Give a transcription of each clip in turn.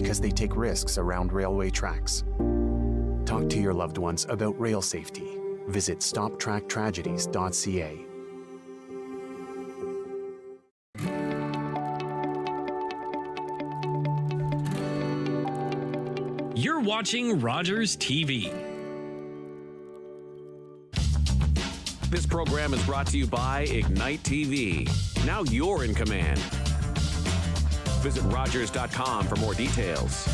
because they take risks around railway tracks. Talk to your loved ones about rail safety. Visit stoptracktragedies.ca. You're watching Rogers TV. This program is brought to you by Ignite TV. Now you're in command. Visit Rogers.com for more details.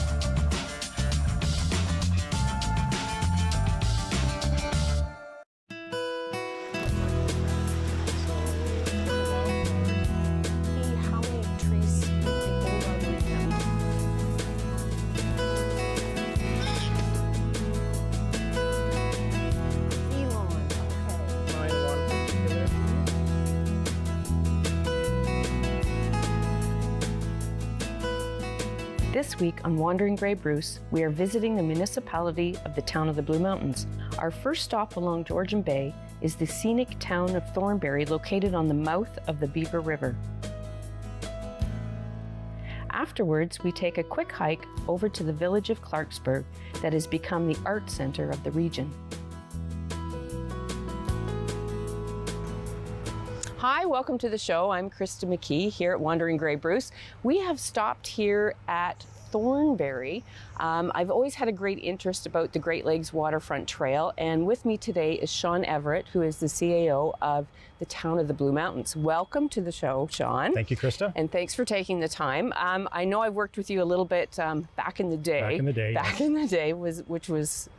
This week on Wandering Grey Bruce, we are visiting the municipality of the town of the Blue Mountains. Our first stop along Georgian Bay is the scenic town of Thornbury, located on the mouth of the Beaver River. Afterwards, we take a quick hike over to the village of Clarksburg that has become the art center of the region. Hi, welcome to the show. I'm Krista McKee here at Wandering Grey Bruce. We have stopped here at Thornbury. I've always had a great interest about the Great Lakes Waterfront Trail, and with me today is Sean Everett, who is the CAO of the town of the Blue Mountains. Welcome to the show, Sean. Thank you, Krista. And thanks for taking the time. I know I've worked with you a little bit back in the day. Back in the day, which was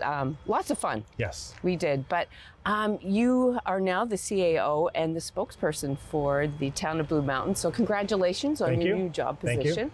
lots of fun. Yes. We did, but you are now the CAO and the spokesperson for the town of Blue Mountains. So congratulations on your new job position.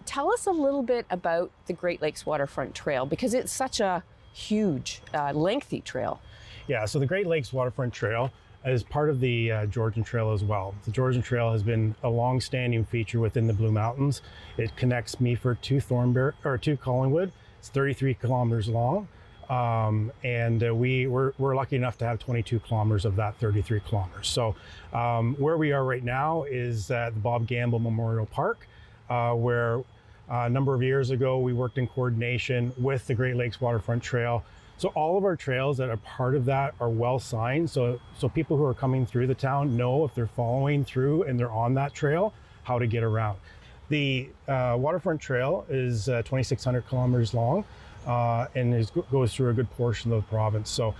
Tell us a little bit about the Great Lakes Waterfront Trail, because it's such a huge, lengthy trail. Yeah, so the Great Lakes Waterfront Trail is part of the Georgian Trail as well. The Georgian Trail has been a long-standing feature within the Blue Mountains. It connects Meaford to Collingwood. It's 33 kilometers long. And we're lucky enough to have 22 kilometers of that 33 kilometers. So where we are right now is at the Bob Gamble Memorial Park, where a number of years ago we worked in coordination with the Great Lakes Waterfront Trail. So all of our trails that are part of that are well signed. So people who are coming through the town know if they're following through and they're on that trail, how to get around. The Waterfront Trail is 2,600 kilometers long. And goes through a good portion of the province. So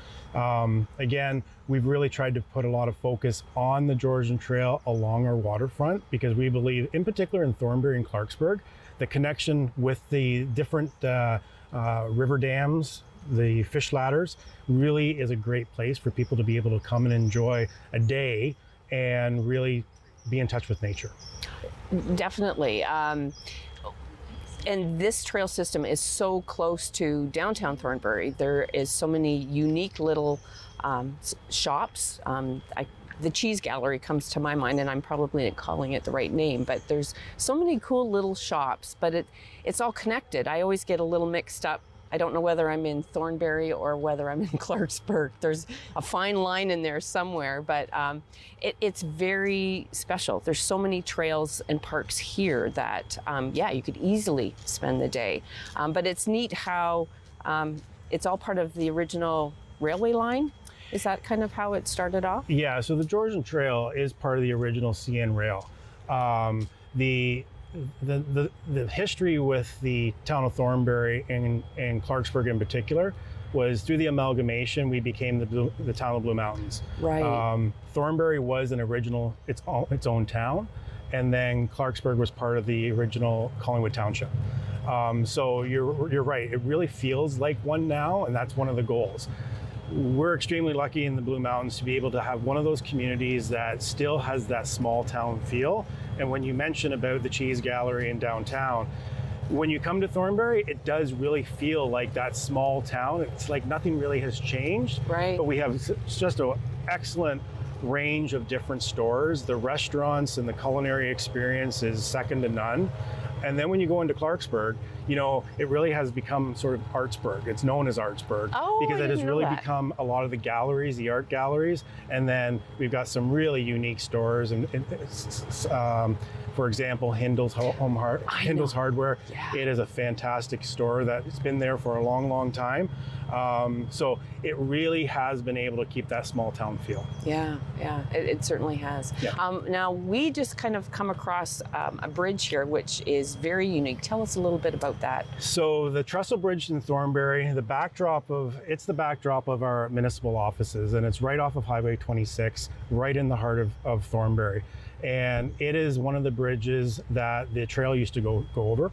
again, we've really tried to put a lot of focus on the Georgian Trail along our waterfront, because we believe, in particular in Thornbury and Clarksburg, the connection with the different river dams, the fish ladders, really is a great place for people to be able to come and enjoy a day and really be in touch with nature. Definitely. And this trail system is so close to downtown Thornbury. There is so many unique little shops. The Cheese Gallery comes to my mind, and I'm probably not calling it the right name, but there's so many cool little shops, but it's all connected. I always get a little mixed up. I don't know whether I'm in Thornbury or whether I'm in Clarksburg. There's a fine line in there somewhere, but it's very special. There's so many trails and parks here that, you could easily spend the day. But it's neat how it's all part of the original railway line. Is that kind of how it started off? Yeah, so the Georgian Trail is part of the original CN Rail. The history with the town of Thornbury and Clarksburg in particular was through the amalgamation, we became the town of Blue Mountains. Right. Thornbury was an original, its own town, and then Clarksburg was part of the original Collingwood Township. So you're right, it really feels like one now, and that's one of the goals. We're extremely lucky in the Blue Mountains to be able to have one of those communities that still has that small town feel. And when you mention about the Cheese Gallery in downtown, when you come to Thornbury, it does really feel like that small town. It's like nothing really has changed. Right. But we have just an excellent range of different stores. The restaurants and the culinary experience is second to none. And then when you go into Clarksburg, it really has become sort of Artsburg. It's known as Artsburg because it has really become a lot of the galleries, the art galleries. And then we've got some really unique stores and For example, Hindle's Hardware. Yeah. It is a fantastic store that's been there for a long, long time. So it really has been able to keep that small town feel. Yeah, it certainly has. Yeah. Now, we just kind of come across a bridge here, which is very unique. Tell us a little bit about that. So the Trestle Bridge in Thornbury, the backdrop of our municipal offices, and it's right off of Highway 26, right in the heart of Thornbury. And it is one of the bridges that the trail used to go over.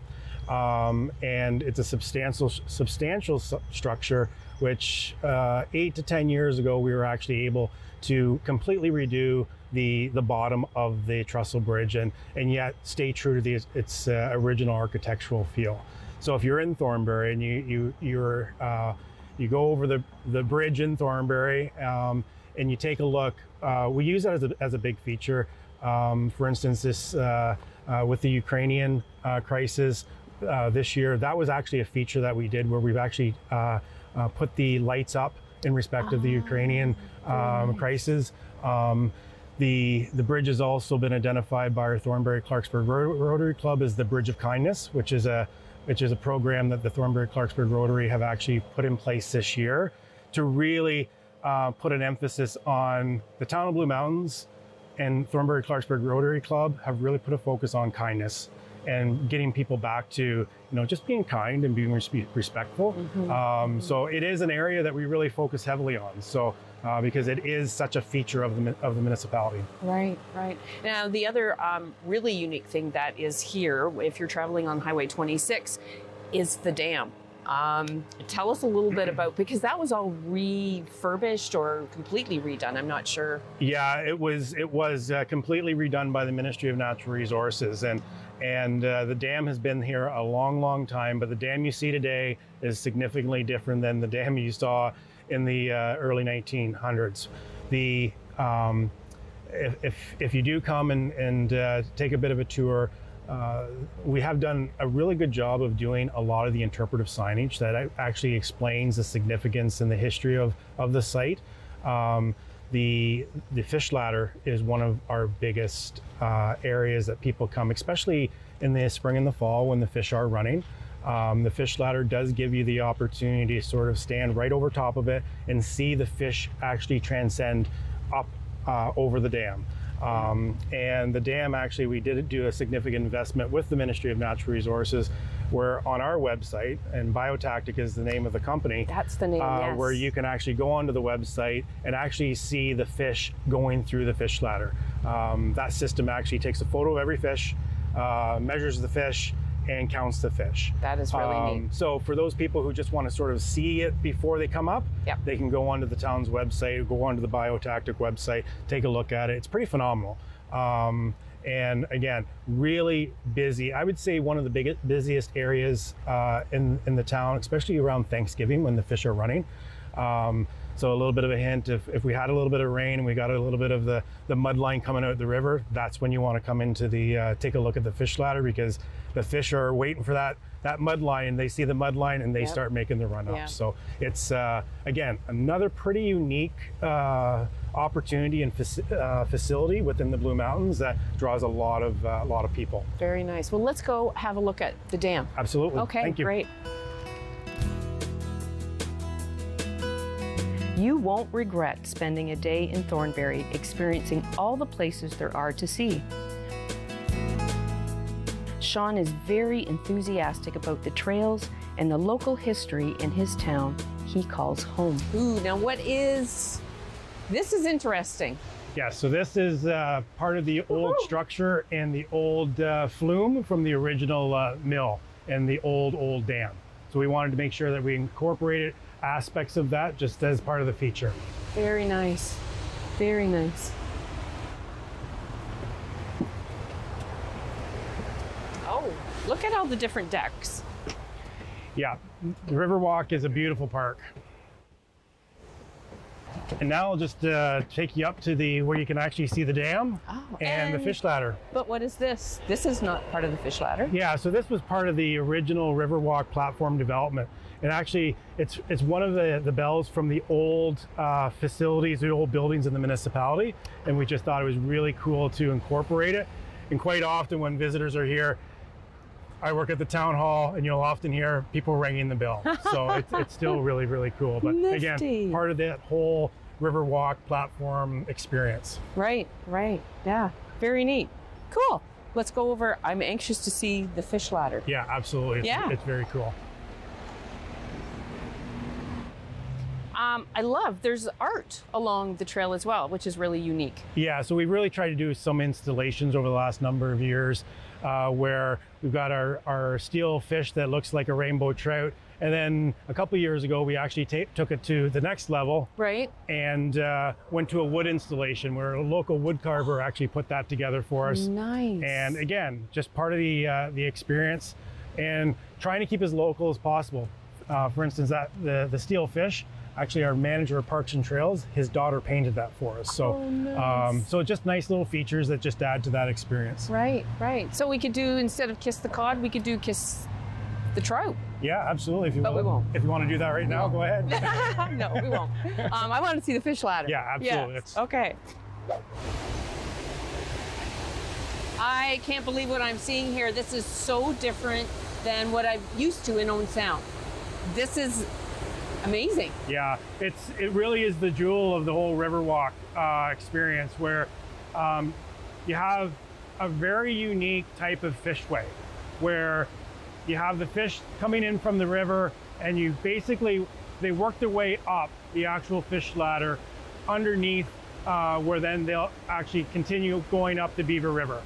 And it's a substantial structure, which 8 to 10 years ago, we were actually able to completely redo the bottom of the Trestle Bridge and yet stay true to its original architectural feel. So if you're in Thornbury and you go over the bridge in Thornbury and you take a look, we use that as a big feature. For instance, this with the Ukrainian crisis this year, that was actually a feature that we did where we've actually put the lights up in respect of the Ukrainian crisis. The bridge has also been identified by our Thornbury Clarksburg Rotary Club as the Bridge of Kindness, which is a program that the Thornbury Clarksburg Rotary have actually put in place this year to really put an emphasis on the town of Blue Mountains, and Thornbury Clarksburg Rotary Club have really put a focus on kindness and getting people back to, just being kind and being respectful. Mm-hmm. So it is an area that we really focus heavily on. So because it is such a feature of the municipality. Right. Now, the other really unique thing that is here, if you're traveling on Highway 26, is the dam. Tell us a little bit about, because that was all refurbished or completely redone. I'm not sure. Yeah, it was completely redone by the Ministry of Natural Resources, and the dam has been here a long, long time. But the dam you see today is significantly different than the dam you saw in the early 1900s. If you do come and take a bit of a tour. We have done a really good job of doing a lot of the interpretive signage that actually explains the significance and the history of the site. The fish ladder is one of our biggest areas that people come, especially in the spring and the fall when the fish are running. The fish ladder does give you the opportunity to sort of stand right over top of it and see the fish actually transcend up over the dam. And the dam, actually, we did do a significant investment with the Ministry of Natural Resources, where on our website, and Biotactic is the name of the company. That's the name, yes. Where you can actually go onto the website and actually see the fish going through the fish ladder. That system actually takes a photo of every fish, measures the fish, and counts the fish. That is really neat. So for those people who just want to sort of see it before they come up, Yep. They can go onto the town's website, go onto the Biotactic website, take a look at it. It's pretty phenomenal. And again, really busy. I would say one of the busiest areas in the town, especially around Thanksgiving when the fish are running. So a little bit of a hint, if we had a little bit of rain and we got a little bit of the mud line coming out of the river, that's when you want to come into take a look at the fish ladder, because the fish are waiting for that mud line. They see the mud line and they Yep. start making the run up. Yeah. So it's, again, another pretty unique opportunity and facility within the Blue Mountains that draws a lot of people. Very nice. Well, let's go have a look at the dam. Absolutely. Okay, Thank you. great. You won't regret spending a day in Thornbury experiencing all the places there are to see. Sean is very enthusiastic about the trails and the local history in his town he calls home. Ooh, now this is interesting. Yeah, so this is part of the old structure and the old flume from the original mill and the old dam. So we wanted to make sure that we incorporated aspects of that just as part of the feature. Very nice. Very nice. Oh, look at all the different decks. Yeah, the Riverwalk is a beautiful park. And now I'll just take you up to where you can actually see the dam and the fish ladder. But what is this? This is not part of the fish ladder. Yeah, so this was part of the original Riverwalk platform development. And actually, it's one of the bells from the old facilities, the old buildings in the municipality. And we just thought it was really cool to incorporate it. And quite often when visitors are here, I work at the town hall, and you'll often hear people ringing the bell. So it's still really, really cool. But Nifty. again, part of that whole Riverwalk platform experience. Right, yeah, very neat. Cool. Let's go over. I'm anxious to see the fish ladder. Yeah, absolutely. It's very cool. I love there's art along the trail as well, which is really unique. Yeah, so we really tried to do some installations over the last number of years where we've got our steel fish that looks like a rainbow trout. And then a couple of years ago, we actually took it to the next level. Right. And went to a wood installation where a local wood carver actually put that together for us. Nice. And again, just part of the experience and trying to keep as local as possible. For instance, the steel fish, actually our manager of Parks and Trails, his daughter painted that for us. So, nice. So just nice little features that just add to that experience. Right. So we could do, instead of kiss the cod, we could do kiss the trout. Yeah, absolutely. If you But we won't. If you want to do that right now, go ahead. No, we won't. I want to see the fish ladder. Yeah, absolutely. Yes. Okay. I can't believe what I'm seeing here. This is so different than what I'm used to in Owen Sound. This is amazing. Yeah, it really is the jewel of the whole Riverwalk experience, where you have a very unique type of fishway, where you have the fish coming in from the river, and you basically, they work their way up the actual fish ladder underneath, where then they'll actually continue going up the Beaver River.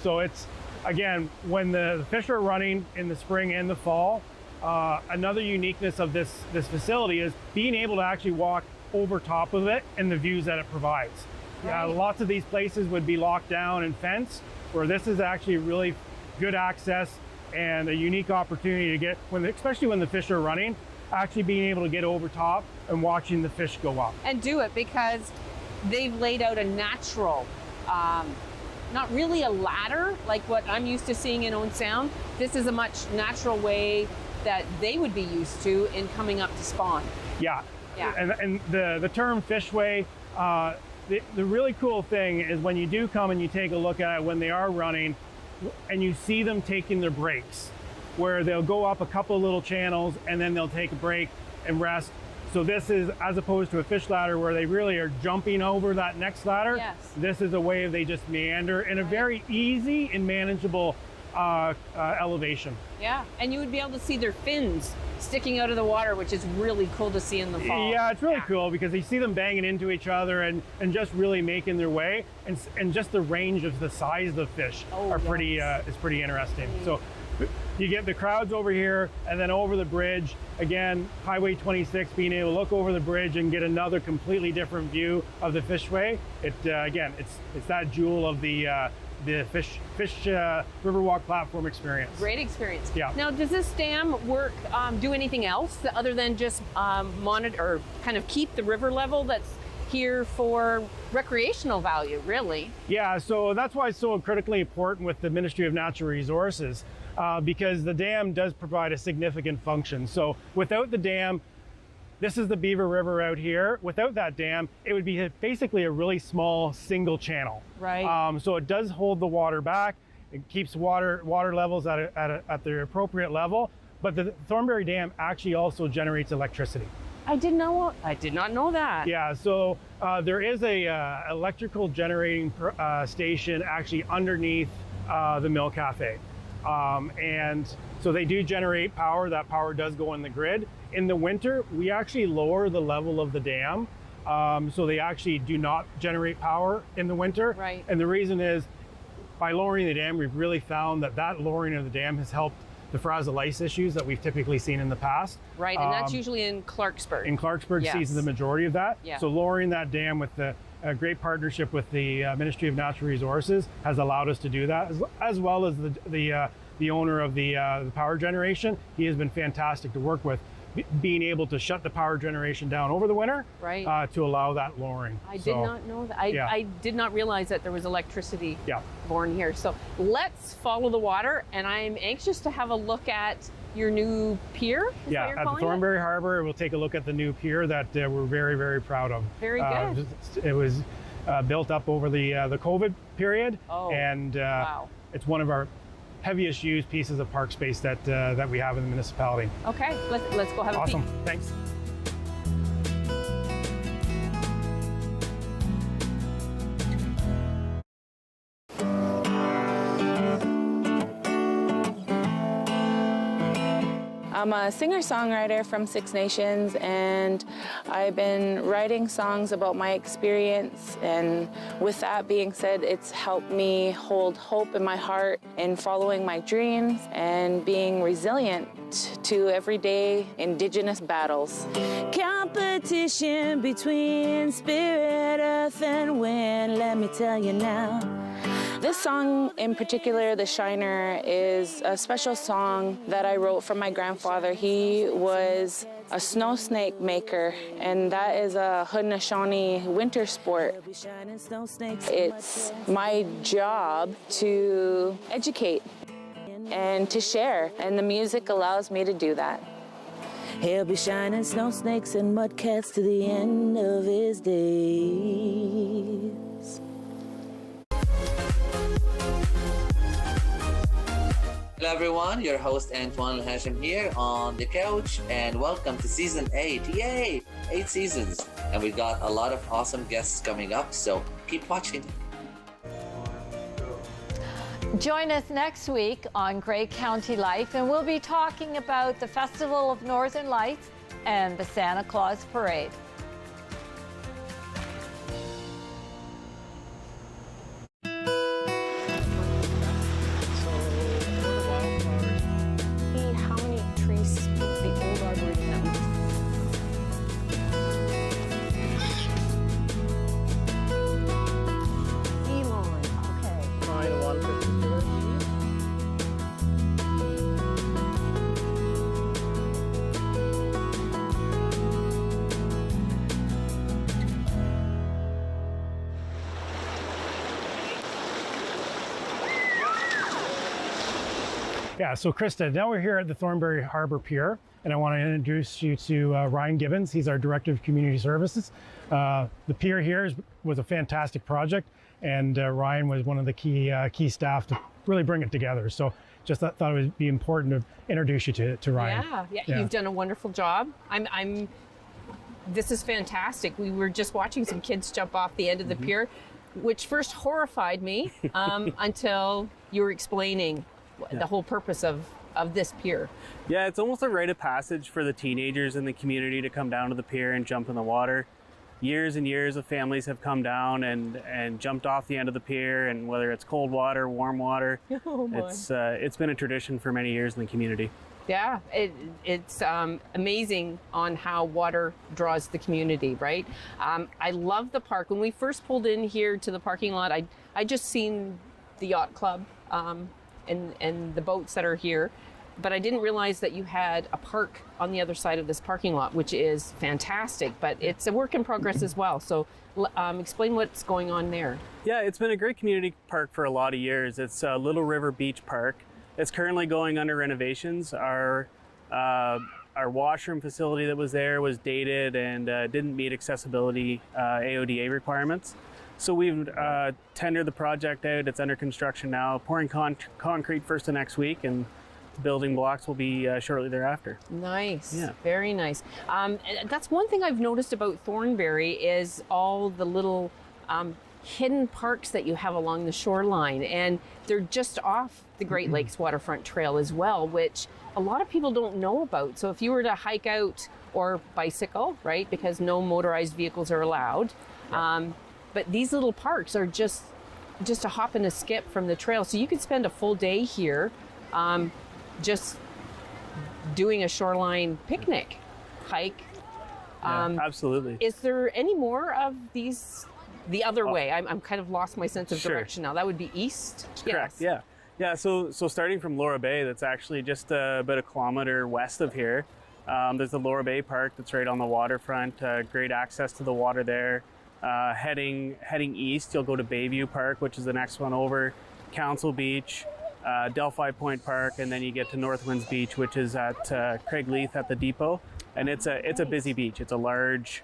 So it's, again, when the fish are running in the spring and the fall, another uniqueness of this facility is being able to actually walk over top of it and the views that it provides. Right. Lots of these places would be locked down and fenced, where this is actually really good access and a unique opportunity to get, especially when the fish are running, actually being able to get over top and watching the fish go up. And do it because they've laid out a natural, not really a ladder like what I'm used to seeing in Owen Sound. This is a much natural way that they would be used to in coming up to spawn. Yeah. Yeah. And the term fishway, the really cool thing is when you do come and you take a look at it when they are running, and you see them taking their breaks, where they'll go up a couple of little channels and then they'll take a break and rest. So this is, as opposed to a fish ladder where they really are jumping over that next ladder, Yes. This is a way they just meander in a very easy and manageable elevation. Yeah, and you would be able to see their fins sticking out of the water, which is really cool to see in the fall. Yeah, it's really cool because you see them banging into each other and just really making their way, and just the range of the size of the fish are pretty is pretty interesting. So you get the crowds over here, and then over the bridge again, Highway 26, being able to look over the bridge and get another completely different view of the fishway. Again, it's that jewel of the fish Riverwalk platform experience. Great experience. Yeah. Now, does this dam work, do anything else other than just monitor or kind of keep the river level that's here for recreational value, really? Yeah, so that's why it's so critically important with the Ministry of Natural Resources, because the dam does provide a significant function. So without the dam, this is the Beaver River out here. Without that dam, it would be basically a really small single channel. Right. So it does hold the water back. It keeps water levels at the appropriate level. But the Thornbury Dam actually also generates electricity. I did not know that. Yeah. So there is a electrical generating station actually underneath the Mill Cafe, and so they do generate power. That power does go in the grid. In the winter, we actually lower the level of the dam, so they actually do not generate power in the winter. Right. And the reason is, by lowering the dam, we've really found that lowering of the dam has helped the frazzle ice issues that we've typically seen in the past. Right, and that's usually in Clarksburg. In Clarksburg, Yes. sees the majority of that. Yeah. So lowering that dam with a great partnership with the Ministry of Natural Resources has allowed us to do that, as well as the owner of the power generation. He has been fantastic to work with, being able to shut the power generation down over the winter, Right. To allow that lowering. I did not know that. I did not realize that there was electricity born here. So let's follow the water, and I'm anxious to have a look at your new pier. Is that what you're at the calling Thornbury Harbor, we'll take a look at the new pier that we're very, very proud of. Very good. It was built up over the COVID period. And wow. it's one of our heaviest used pieces of park space that we have in the municipality. Okay, let's go have a peek. Awesome, thanks. I'm a singer-songwriter from Six Nations, and I've been writing songs about my experience, and with that being said, it's helped me hold hope in my heart in following my dreams and being resilient to everyday Indigenous battles. Competition between spirit, earth, and wind, let me tell you now. This song in particular, The Shiner, is a special song that I wrote for my grandfather. He was a snow snake maker, and that is a Haudenosaunee winter sport. It's my job to educate and to share, and the music allows me to do that. He'll be shining snow snakes and mudcats to the end of his days. Hello everyone, your host Antoine Hashim here on the couch, and welcome to season 8. Yay! 8 seasons, and we've got a lot of awesome guests coming up, so keep watching. Join us next week on Grey County Life, and we'll be talking about the Festival of Northern Lights and the Santa Claus Parade. How many trees, the old arboretum that we... Elon, okay. Yeah, so Krista, now we're here at the Thornbury Harbor Pier, and I want to introduce you to Ryan Gibbons. He's our Director of Community Services. The pier here was a fantastic project, and Ryan was one of the key staff to really bring it together. So just thought it would be important to introduce you to Ryan. Yeah, you've done a wonderful job. This is fantastic. We were just watching some kids jump off the end of the pier, which first horrified me until you were explaining the whole purpose of this pier. Yeah, it's almost a rite of passage for the teenagers in the community to come down to the pier and jump in the water. Years and years of families have come down and jumped off the end of the pier, and whether it's cold water, warm water, it's been a tradition for many years in the community. Yeah, it's amazing on how water draws the community, right? I love the park. When we first pulled in here to the parking lot, I just seen the yacht club and the boats that are here, but I didn't realize that you had a park on the other side of this parking lot, which is fantastic, but it's a work in progress as well. So explain what's going on there. Yeah, it's been a great community park for a lot of years. It's Little River Beach Park. It's currently going under renovations. Our washroom facility that was there was dated and didn't meet accessibility AODA requirements. So we've tendered the project out. It's under construction now, pouring concrete first of next week, and the building blocks will be shortly thereafter. Nice, yeah. Very nice. That's one thing I've noticed about Thornbury is all the little hidden parks that you have along the shoreline, and they're just off the Great Lakes Waterfront Trail as well, which a lot of people don't know about. So if you were to hike out or bicycle, right, because no motorized vehicles are allowed, but these little parks are just a hop and a skip from the trail. So you could spend a full day here just doing a shoreline picnic, hike. Absolutely. Is there any more of these the other way? I'm kind of lost my sense of direction now. That would be east? Correct, yes. Yeah, so starting from Laura Bay, that's actually just about a kilometer west of here. There's the Laura Bay Park that's right on the waterfront, great access to the water there. Heading east, you'll go to Bayview Park, which is the next one over, Council Beach, Delphi Point Park, and then you get to Northwinds Beach, which is at Craigleith at the depot. And it's a busy beach. It's a large.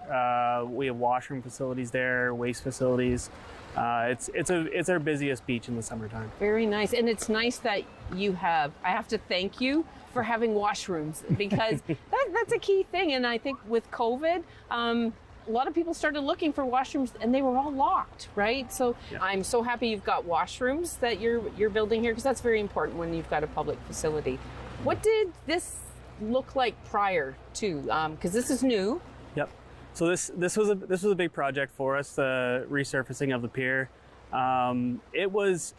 We have washroom facilities there, waste facilities. It's our busiest beach in the summertime. Very nice. And it's nice that I have to thank you for having washrooms, because that's a key thing. And I think with COVID, a lot of people started looking for washrooms and they were all locked, right? So yeah. I'm so happy you've got washrooms that you're building here, because that's very important when you've got a public facility. What did this look like prior to, because this is new? Yep. So this was a big project for us, the resurfacing of the pier. It was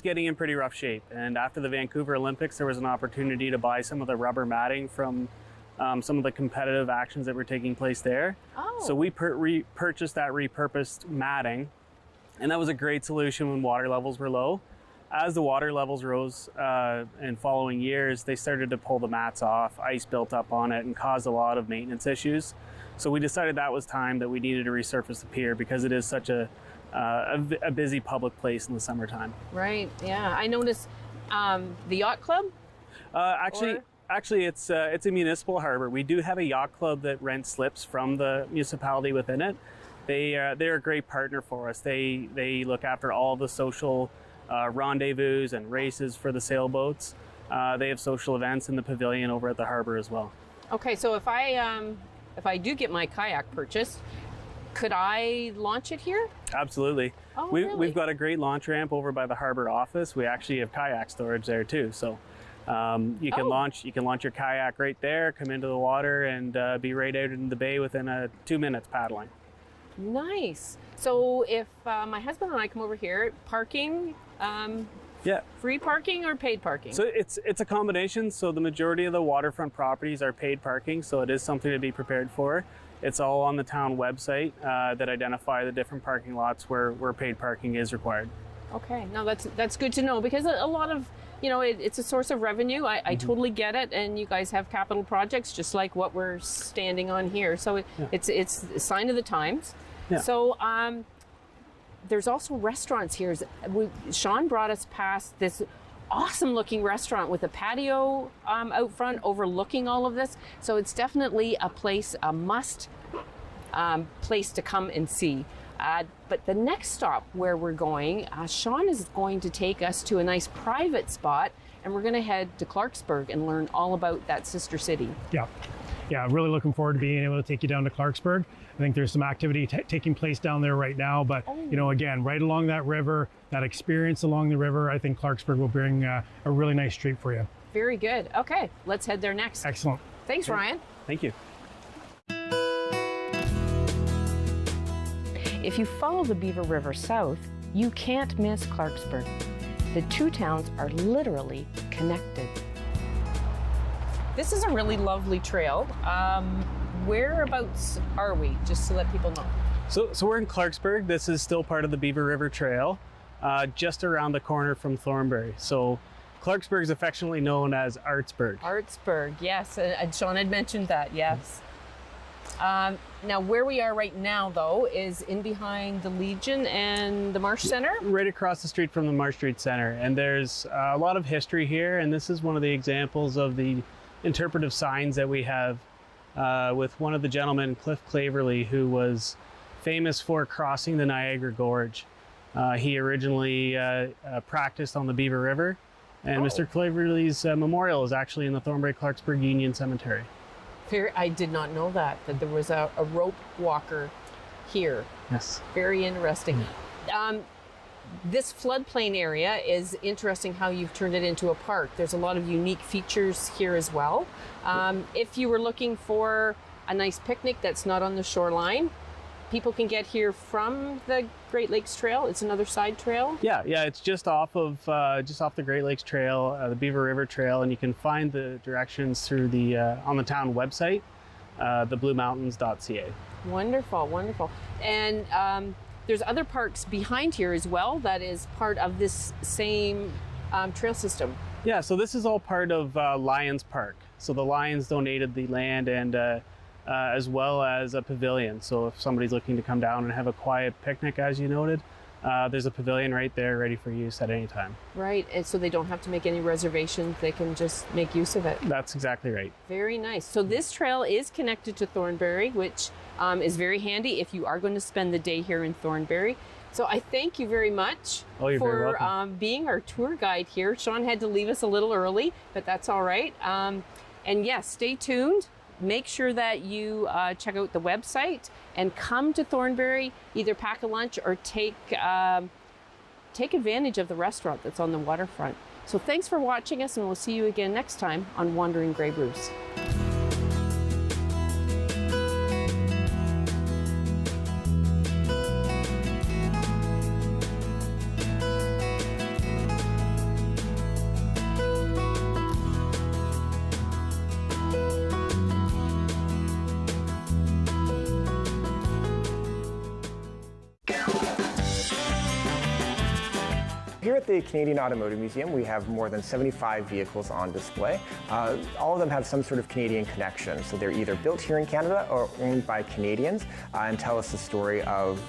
getting in pretty rough shape, and after the Vancouver Olympics, there was an opportunity to buy some of the rubber matting from some of the competitive actions that were taking place there. Oh. So we purchased that repurposed matting, and that was a great solution when water levels were low. As the water levels rose in following years, they started to pull the mats off, ice built up on it, and caused a lot of maintenance issues. So we decided that was time that we needed to resurface the pier, because it is such a busy public place in the summertime. Right, yeah. I noticed the yacht club? Actually, it's a municipal harbor. We do have a yacht club that rents slips from the municipality within it. They're a great partner for us. They look after all the social rendezvous and races for the sailboats. They have social events in the pavilion over at the harbor as well. Okay, so if I do get my kayak purchased, could I launch it here? Absolutely. Oh, really? We've got a great launch ramp over by the harbor office. We actually have kayak storage there too. So you can launch your kayak right there, come into the water, and be right out in the bay within 2 minutes paddling. Nice. So if my husband and I come over here, parking, yeah, free parking or paid parking? So it's a combination. So the majority of the waterfront properties are paid parking, so it is something to be prepared for. It's all on the town website that identify the different parking lots where paid parking is required. Okay, no, that's good to know, because a lot of, it's a source of revenue. I totally get it, and you guys have capital projects just like what we're standing on here. So it's a sign of the times. Yeah. So there's also restaurants here. Sean brought us past this awesome looking restaurant with a patio out front overlooking all of this. So it's definitely a must place to come and see. But the next stop where we're going, Sean is going to take us to a nice private spot, and we're going to head to Clarksburg and learn all about that sister city. Yeah, really looking forward to being able to take you down to Clarksburg. I think there's some activity taking place down there right now, but again, right along that river, that experience along the river, I think Clarksburg will bring a really nice treat for you. Very good. Okay, let's head there next. Excellent. Thanks, Ryan. Thank you. If you follow the Beaver River south, you can't miss Clarksburg. The two towns are literally connected. This is a really lovely trail. Whereabouts are we, just to let people know? So we're in Clarksburg. This is still part of the Beaver River Trail, just around the corner from Thornbury. So Clarksburg is affectionately known as Artsburg. Artsburg, yes. And Sean had mentioned that, yes. Now, where we are right now, though, is in behind the Legion and the Marsh Center. Right across the street from the Marsh Street Center. And there's a lot of history here, and this is one of the examples of the interpretive signs that we have with one of the gentlemen, Cliff Claverley, who was famous for crossing the Niagara Gorge. He originally practiced on the Beaver River, and Mr. Claverley's memorial is actually in the Thornbury-Clarksburg Union Cemetery. I did not know that there was a rope walker here. Yes. Very interesting. This floodplain area is interesting how you've turned it into a park. There's a lot of unique features here as well. If you were looking for a nice picnic that's not on the shoreline, people can get here from the Great Lakes Trail. It's another side trail. Yeah, it's just off the Great Lakes Trail, the Beaver River Trail, and you can find the directions through the on the town website, thebluemountains.ca. Wonderful, wonderful. And there's other parks behind here as well that is part of this same trail system. Yeah, so this is all part of Lions Park. So the Lions donated the land and as well as a pavilion. So if somebody's looking to come down and have a quiet picnic, as you noted, There's a pavilion right there ready for use at any time. Right, and so they don't have to make any reservations. They can just make use of it. That's exactly right. Very nice. So this trail is connected to Thornbury, which is very handy if you are going to spend the day here in Thornbury. So I thank you very much for being our tour guide here. Sean had to leave us a little early, but that's all right. And yes, stay tuned. Make sure that you check out the website and come to Thornbury, either pack a lunch or take advantage of the restaurant that's on the waterfront. So thanks for watching us, and we'll see you again next time on Wandering Grey Bruce. Here at the Canadian Automotive Museum, we have more than 75 vehicles on display. All of them have some sort of Canadian connection, so they're either built here in Canada or owned by Canadians, and tell us the story of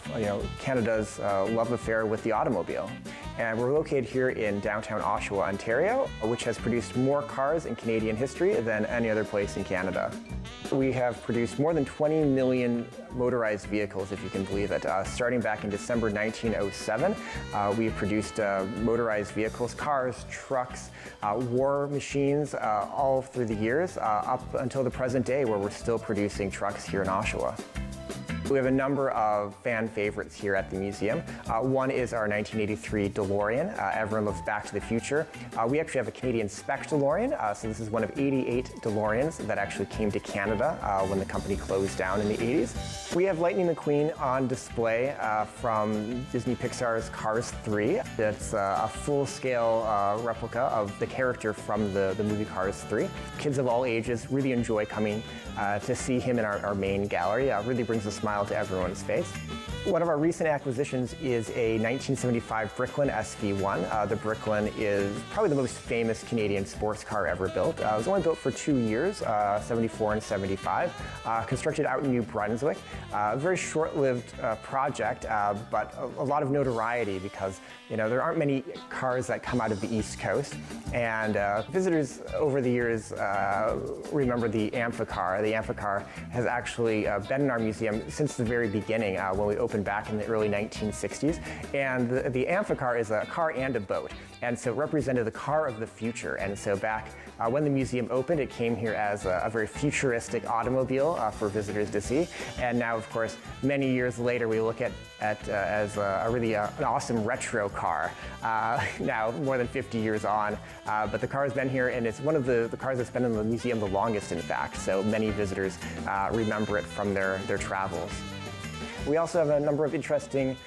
Canada's love affair with the automobile. And we're located here in downtown Oshawa, Ontario, which has produced more cars in Canadian history than any other place in Canada. We have produced more than 20 million motorized vehicles, if you can believe it. Starting back in December 1907, we produced motorized vehicles, cars, trucks, war machines, all through the years, up until the present day, where we're still producing trucks here in Oshawa. We have a number of fan favorites here at the museum. One is our 1983 DeLorean. Everyone loves Back to the Future. We actually have a Canadian spec DeLorean, so this is one of 88 DeLoreans that actually came to Canada when the company closed down in the 80s. We have Lightning McQueen on display from Disney Pixar's Cars 3. It's a full-scale replica of the character from the movie Cars 3. Kids of all ages really enjoy coming to see him in our main gallery. Really brings a smile to everyone's face. One of our recent acquisitions is a 1975 Bricklin SV1. The Bricklin is probably the most famous Canadian sports car ever built. It was only built for 2 years, 74 and 75, constructed out in New Brunswick. A very short-lived project, but a lot of notoriety because there aren't many cars that come out of the East Coast. And visitors over the years remember the Amphicar. The Amphicar has actually been in our museum since the very beginning when we opened back in the early 1960s. And the Amphicar is a car and a boat. And so it represented the car of the future. And so back when the museum opened, it came here as a very futuristic automobile for visitors to see. And now, of course, many years later, we look at as a really an awesome retro car. Now, more than 50 years on. But the car has been here, and it's one of the cars that's been in the museum the longest, in fact. So many visitors remember it from their travels. We also have a number of interesting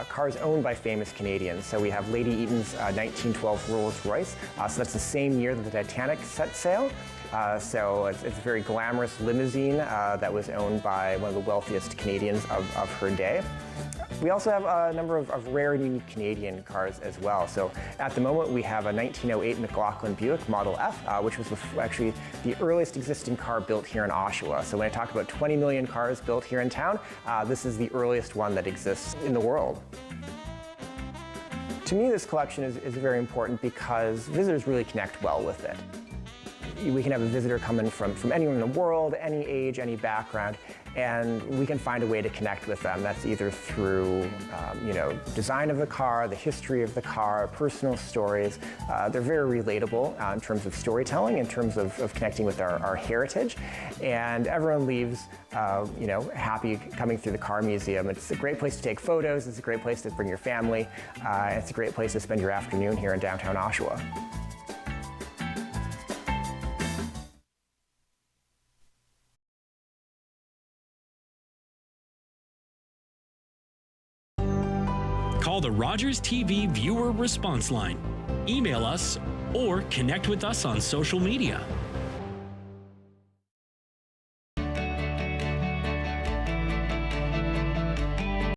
cars owned by famous Canadians. So we have Lady Eaton's 1912 Rolls-Royce. So that's the same year that the Titanic set sail. So it's a very glamorous limousine that was owned by one of the wealthiest Canadians of her day. We also have a number of rare and unique Canadian cars as well. So at the moment, we have a 1908 McLaughlin Buick Model F, which was actually the earliest existing car built here in Oshawa. So when I talk about 20 million cars built here in town, this is the earliest one that exists in the world. To me, this collection is very important because visitors really connect well with it. We can have a visitor come in from anywhere in the world, any age, any background, and we can find a way to connect with them. That's either through, design of the car, the history of the car, personal stories. They're very relatable in terms of storytelling, in terms of connecting with our heritage, and everyone leaves, happy coming through the car museum. It's a great place to take photos. It's a great place to bring your family. It's a great place to spend your afternoon here in downtown Oshawa. Call the Rogers TV viewer response line, email us, or connect with us on social media.